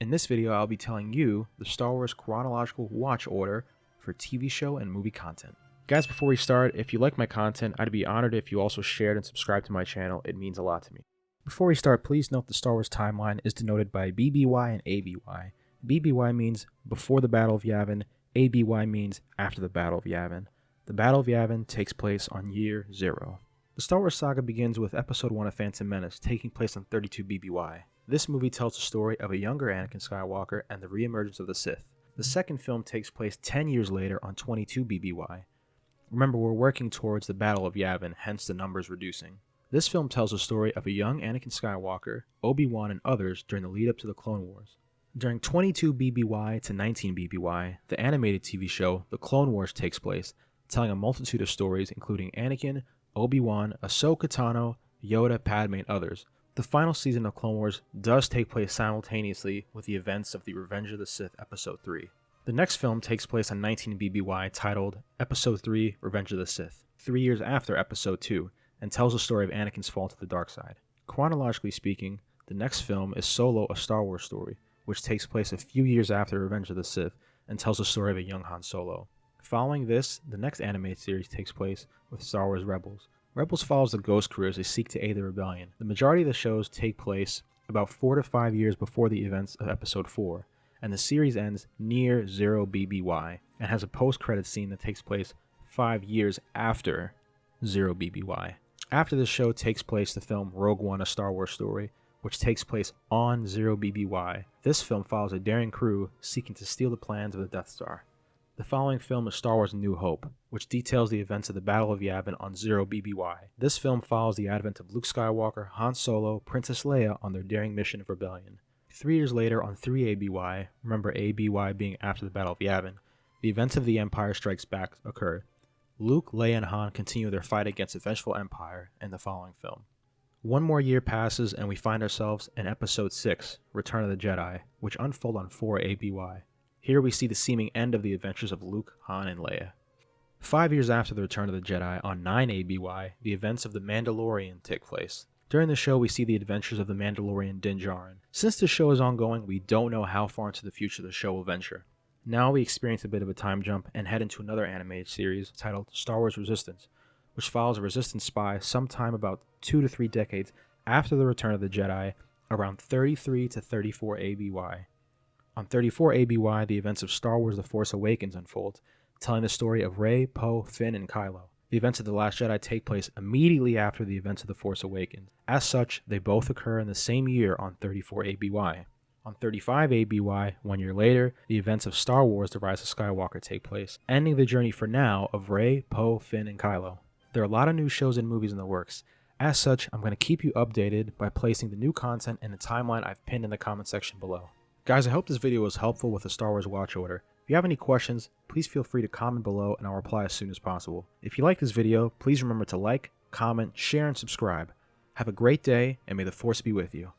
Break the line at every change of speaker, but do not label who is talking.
In this video, I'll be telling you the Star Wars chronological watch order for TV show and movie content. Guys, before we start, if you like my content, I'd be honored if you also shared and subscribed to my channel. It means a lot to me. Before we start, please note the Star Wars timeline is denoted by BBY and ABY. BBY means before the Battle of Yavin, ABY means after the Battle of Yavin. The Battle of Yavin takes place on year 0. The Star Wars saga begins with Episode 1 of Phantom Menace, taking place on 32 BBY. This movie tells the story of a younger Anakin Skywalker and the reemergence of the Sith. The second film takes place 10 years later on 22 BBY. Remember, we're working towards the Battle of Yavin, hence the numbers reducing. This film tells the story of a young Anakin Skywalker, Obi-Wan, and others during the lead up to the Clone Wars. During 22 BBY to 19 BBY, the animated TV show The Clone Wars takes place, telling a multitude of stories including Anakin, Obi-Wan, Ahsoka Tano, Yoda, Padme, and others. The final season of Clone Wars does take place simultaneously with the events of the Revenge of the Sith Episode 3. The next film takes place on 19 BBY titled Episode 3 Revenge of the Sith, 3 years after Episode 2, and tells the story of Anakin's fall to the dark side. Chronologically speaking, the next film is Solo, a Star Wars story, which takes place a few years after Revenge of the Sith and tells the story of a young Han Solo. Following this, the next animated series takes place with Star Wars Rebels. Rebels follows the Ghost Crew as they seek to aid the rebellion. The majority of the shows take place about 4 to 5 years before the events of Episode 4, and the series ends near 0 BBY and has a post-credit scene that takes place 5 years after 0 BBY. After this show takes place the film Rogue One, a Star Wars story, which takes place on 0 BBY. This film follows a daring crew seeking to steal the plans of the Death Star. The following film is Star Wars A New Hope, which details the events of the Battle of Yavin on 0 BBY. This film follows the advent of Luke Skywalker, Han Solo, Princess Leia on their daring mission of rebellion. 3 years later on 3 ABY, remember ABY being after the Battle of Yavin, the events of The Empire Strikes Back occur. Luke, Leia, and Han continue their fight against the vengeful Empire in the following film. 1 more year passes and we find ourselves in Episode 6, Return of the Jedi, which unfold on 4 ABY. Here we see the seeming end of the adventures of Luke, Han, and Leia. 5 years after the Return of the Jedi, on 9 ABY, the events of The Mandalorian take place. During the show, we see the adventures of the Mandalorian Din Djarin. Since the show is ongoing, we don't know how far into the future the show will venture. Now we experience a bit of a time jump and head into another animated series titled Star Wars Resistance, which follows a Resistance spy sometime about 2 to 3 decades after the Return of the Jedi, around 33 to 34 ABY. On 34 ABY, the events of Star Wars The Force Awakens unfold, telling the story of Rey, Poe, Finn, and Kylo. The events of The Last Jedi take place immediately after the events of The Force Awakens. As such, they both occur in the same year on 34 ABY. On 35 ABY, 1 year later, the events of Star Wars The Rise of Skywalker take place, ending the journey for now of Rey, Poe, Finn, and Kylo. There are a lot of new shows and movies in the works. As such, I'm going to keep you updated by placing the new content in the timeline I've pinned in the comment section below. Guys, I hope this video was helpful with the Star Wars watch order. If you have any questions, please feel free to comment below and I'll reply as soon as possible. If you like this video, please remember to like, comment, share, and subscribe. Have a great day, and may the Force be with you.